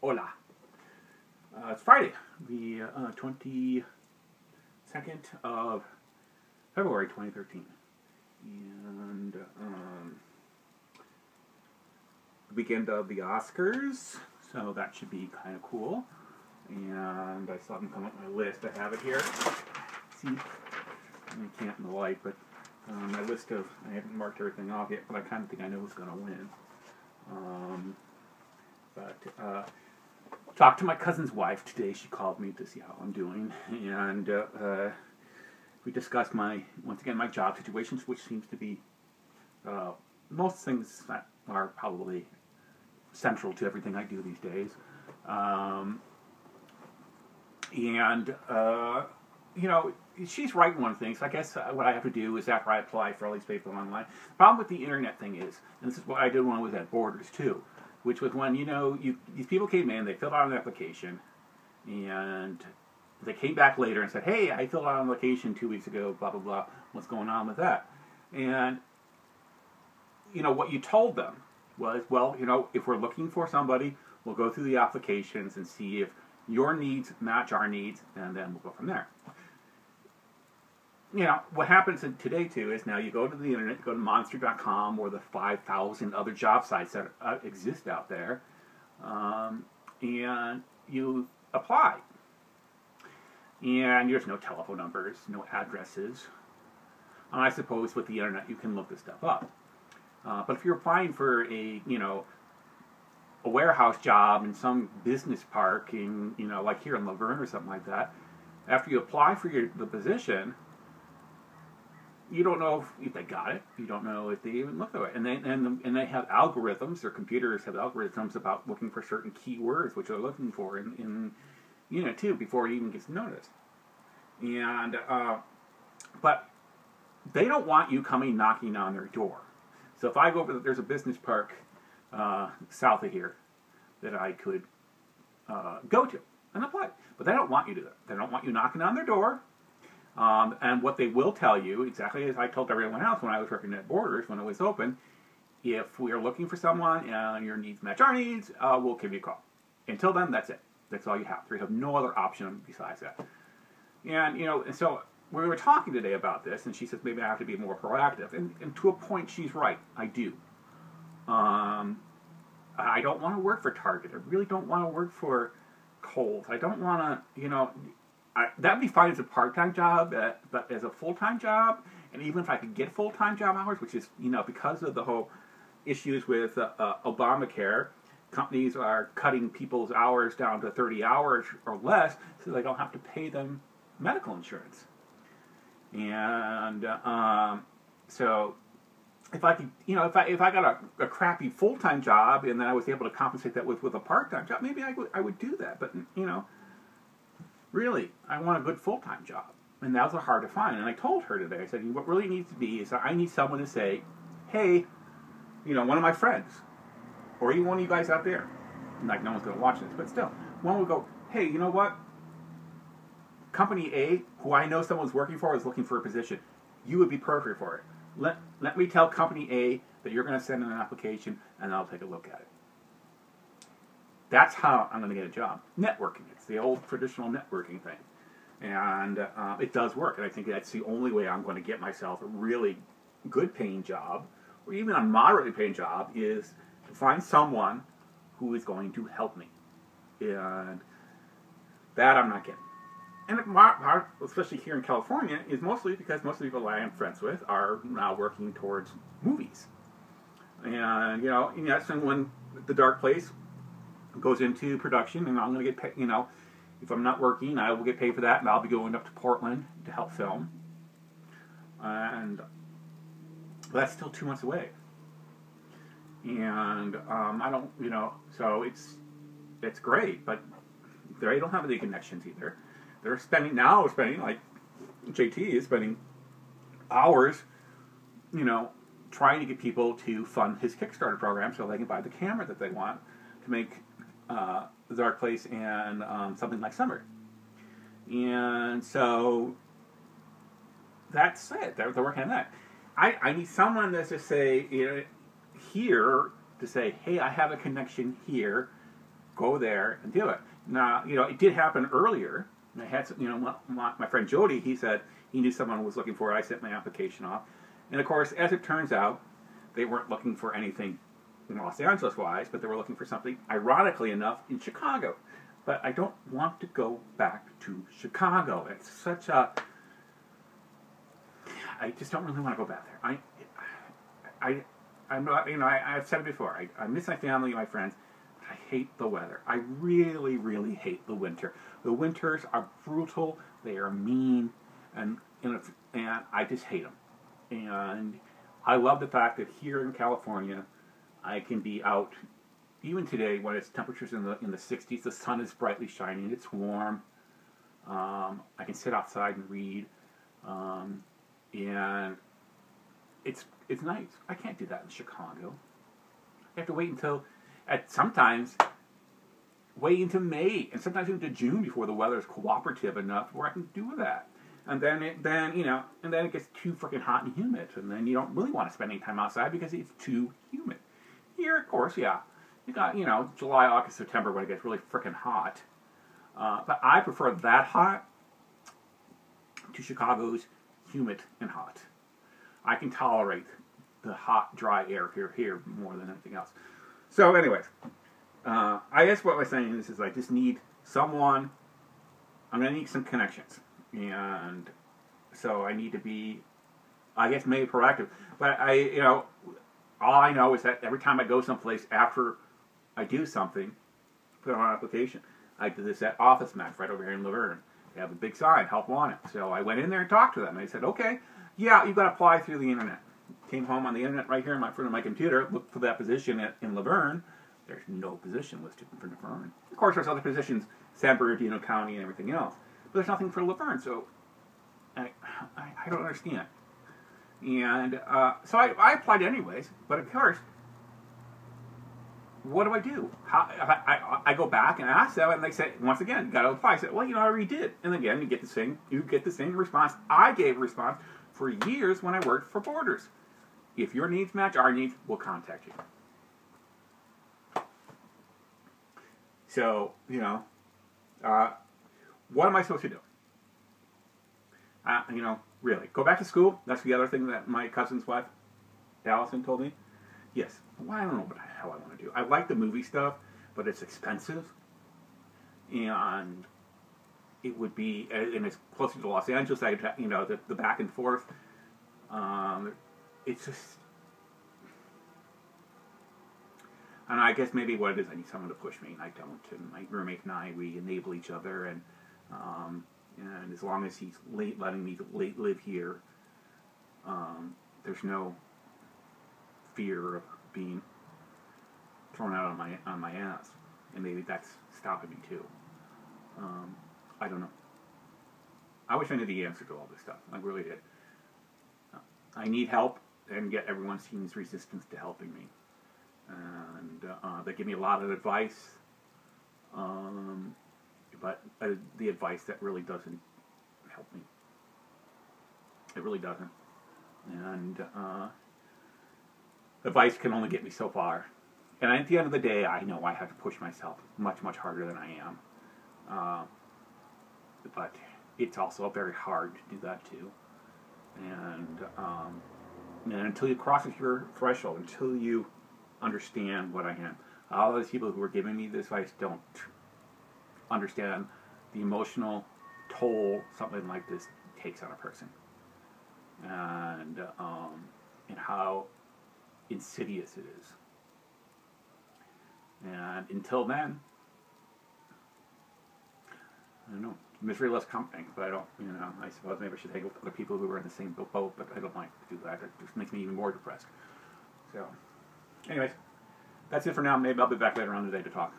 Hola. It's Friday, the 22nd of February 2013. And weekend of the Oscars, so that should be kind of cool. And I saw them come up with my list. I have it here. See, you can't in the light, but my list of, I haven't marked everything off yet, but I kind of think I know who's going to win. Talked to my cousin's wife today. She called me to see how I'm doing, and we discussed once again my job situations, which seems to be most things that are probably central to everything I do these days. You know, she's right in one thing. So I guess what I have to do is after I apply for all these people online. The problem with the internet thing is, and this is what I did when I was at Borders too, which was when, you know, these people came in, they filled out an application, and they came back later and said, hey, I filled out an application 2 weeks ago, blah, blah, blah, what's going on with that? And, you know, what you told them was, well, you know, if we're looking for somebody, we'll go through the applications and see if your needs match our needs, and then we'll go from there. You know, what happens today, too, is now you go to the internet, you go to Monster.com or the 5,000 other job sites that exist out there, and you apply. And there's no telephone numbers, no addresses. And I suppose with the internet you can look this stuff up. But if you're applying for a warehouse job in some business park in, you know, like here in Laverne or something like that, after you apply for the position, you don't know if they got it. You don't know if they even looked at it. And they have algorithms. Their computers have algorithms about looking for certain keywords, which they're looking for in too, before it even gets noticed. And but they don't want you coming knocking on their door. So if I go over, there's a business park south of here that I could go to and apply. But they don't want you to do that. They don't want you knocking on their door. And what they will tell you, exactly as I told everyone else when I was working at Borders, when it was open, if we are looking for someone and your needs match our needs, we'll give you a call. Until then, that's it. That's all you have. You have no other option besides that. And, you know, and so we were talking today about this, and she says maybe I have to be more proactive. And to a point, she's right. I do. I don't want to work for Target. I really don't want to work for Kohl's. I don't want to, you know... that'd be fine as a part-time job, but as a full-time job, and even if I could get full-time job hours, which is, you know, because of the whole issues with Obamacare, companies are cutting people's hours down to 30 hours or less so they don't have to pay them medical insurance. And so if I could, you know, if I got a crappy full-time job and then I was able to compensate that with a part-time job, maybe I would do that. But, you know, really, I want a good full-time job. And those are hard to find. And I told her today, I said, what really needs to be is I need someone to say, hey, you know, one of my friends, or even one of you guys out there, like no one's going to watch this, but still, one will go, hey, you know what? Company A, who I know someone's working for, is looking for a position. You would be perfect for it. Let me tell Company A that you're going to send in an application, and I'll take a look at it. That's how I'm going to get a job. Networking. It's the old traditional networking thing. And it does work. And I think that's the only way I'm going to get myself a really good paying job, or even a moderately paying job, is to find someone who is going to help me. And that I'm not getting. And especially here in California, is mostly because most of the people I am friends with are now working towards movies. And, you know, that's when The Dark Place goes into production, and I'm going to get paid, you know, if I'm not working, I will get paid for that, and I'll be going up to Portland to help film. And that's still 2 months away. And I don't, you know, so it's great, but they don't have any connections either. They're spending, like JT is spending hours, you know, trying to get people to fund his Kickstarter program so they can buy the camera that they want to make The Dark Place and something like Summer. And so that's it. They're working on that. I need someone that's to say, you know, here to say, hey, I have a connection here. go there and do it. Now, it did happen earlier. I had, my friend Jody, he said he knew someone who was looking for it. I sent my application off. And of course, as it turns out, they weren't looking for anything Los Angeles-wise, but they were looking for something, ironically enough, in Chicago. But I don't want to go back to Chicago. It's such a... I just don't really want to go back there. I'm not, I've said it before. I miss my family and my friends, but I hate the weather. I really, really hate the winter. The winters are brutal. They are mean, and I just hate them. And I love the fact that here in California, I can be out, even today when it's temperatures in the 60s. The sun is brightly shining. It's warm. I can sit outside and read, and it's nice. I can't do that in Chicago. I have to wait until wait until May, and sometimes into June before the weather is cooperative enough where I can do that. And then it gets too freaking hot and humid, and then you don't really want to spend any time outside because it's too humid. Here, of course, yeah, you got July, August, September when it gets really freaking hot. But I prefer that hot to Chicago's humid and hot. I can tolerate the hot, dry air here more than anything else. So, anyways, I guess what I'm saying is I just need someone. I'm going to need some connections. And so I need to be, I guess, maybe proactive. But all I know is that every time I go someplace after I do something, put on an application. I did this at Office Max right over here in Laverne. They have a big sign, help wanted. So I went in there and talked to them. They said, okay, yeah, you've got to apply through the internet. Came home on the internet right here in front of my computer, looked for that position in Laverne. There's no position listed for Laverne. Of course, there's other positions, San Bernardino County and everything else. But there's nothing for Laverne, so I don't understand. And so I applied anyways, but of course, what do I do? I go back and ask them, and they say, once again, you got to apply. I said, well, I already did. And again, you get the same response. I gave a response for years when I worked for Borders. If your needs match our needs, we'll contact you. So, what am I supposed to do? Really, go back to school? That's the other thing that my cousin's wife, Allison, told me. Yes. Well, I don't know what the hell I want to do. I like the movie stuff, but it's expensive. And it would be, and it's closer to Los Angeles, the back and forth. It's just, and I guess maybe what it is, I need someone to push me, and I don't. And my roommate and I, we enable each other, and as long as he's letting me live here, there's no fear of being thrown out on my ass, and maybe that's stopping me too. I don't know. I wish I knew the answer to all this stuff. I really did. I need help, and yet everyone seems resistant to helping me. And they give me a lot of advice, but the advice that really doesn't help me. It really doesn't. And advice can only get me so far. And at the end of the day, I know I have to push myself much, much harder than I am. But it's also very hard to do that too. And until you cross your threshold, until you understand what I am, all those people who are giving me this advice don't understand the emotional toll something like this takes on a person, and how insidious it is. And until then, I don't know. Misery loves company, but I don't, I suppose maybe I should hang with other people who are in the same boat, but I don't like to do that. It just makes me even more depressed. So, anyways, that's it for now. Maybe I'll be back later on today to talk.